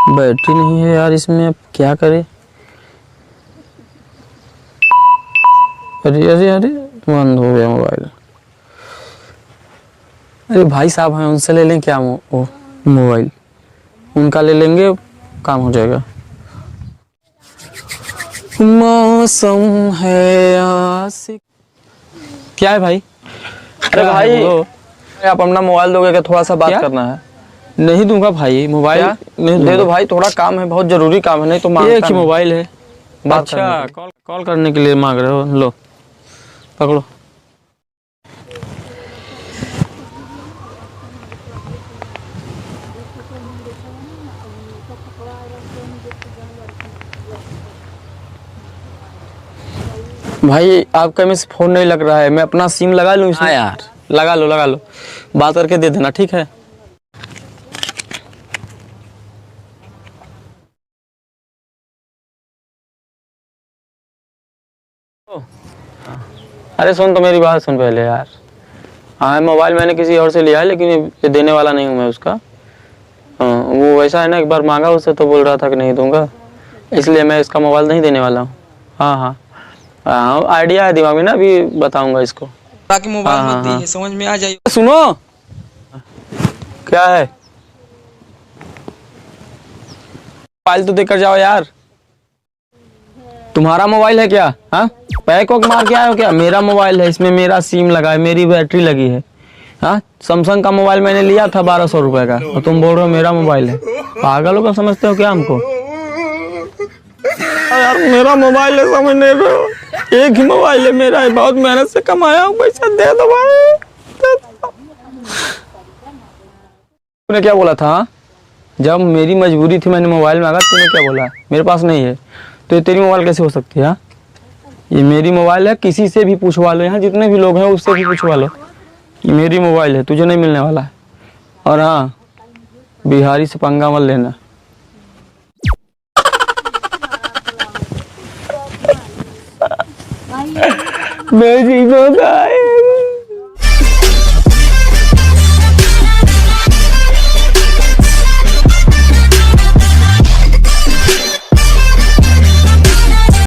Battery नहीं है यार इसमें, अब क्या करें। अरे अरे अरे बंद हो गया मोबाइल। अरे भाई साहब हैं, उनसे ले लें क्या वो मोबाइल, उनका ले लेंगे, काम हो जाएगा। मौसम है आशिक। क्या है भाई? अरे भाई आप अपना मोबाइल दोगे क्या? थोड़ा सा बात क्या? करना है। नहीं दूंगा भाई मोबाइल, नहीं दे दूंगा। दो भाई, थोड़ा काम है, बहुत जरूरी काम है, नहीं तो मांगता एक ही नहीं। मोबाइल है। बात अच्छा, करने के लिए। कॉल करने के लिए मांग रहे हो, लो पकड़ो। भाई आपका में से फोन नहीं लग रहा है, मैं अपना सिम लगा लूँ इसमें? हाँ यार, लगा लो, बात करके दे देना, ठीक है? अरे सुन तो मेरी बात सुन पहले यार। हाँ मोबाइल मैंने किसी और से लिया है, लेकिन ये देने वाला नहीं हूँ मैं उसका। हाँ वो वैसा है ना, एक बार मांगा उससे तो बोल रहा था कि नहीं दूंगा, इसलिए मैं इसका मोबाइल नहीं देने वाला हूँ। हाँ हाँ हाँ, आइडिया है दिमाग में ना, अभी बताऊंगा इसको। ताकि मोबाइल हाँ, मत हाँ, दीजिए, समझ में आ जाए। सुनो क्या है, मोबाइल तो देकर जाओ यार। तुम्हारा मोबाइल है क्या? हाँ पैक वैक मार के आए हो क्या? मेरा मोबाइल है, इसमें मेरा सिम लगा है, मेरी बैटरी लगी है। हाँ सैमसंग का मोबाइल मैंने लिया था 1200 रुपए का, और तुम बोल रहे हो मेरा मोबाइल है। पागलों का समझते हो क्या हमको? यार मेरा मोबाइल है, समझ नहीं रहे हो? एक ही मोबाइल है मेरा, है बहुत मेहनत से कमाया हूँ पैसा, दे दो भाई। तूने क्या बोला था? हाँ? जब मेरी मजबूरी थी मैंने मोबाइल मांगा, तूने क्या बोला? मेरे पास नहीं है, तो ये तेरी मोबाइल कैसे हो सकती है? हाँ ये मेरी मोबाइल है, किसी से भी पूछवा लो, यहाँ जितने भी लोग हैं उससे भी पूछवा लो, ये मेरी मोबाइल है, तुझे नहीं मिलने वाला है। और हाँ बिहारी से पंगा मत लेना। मेरी मोबाइल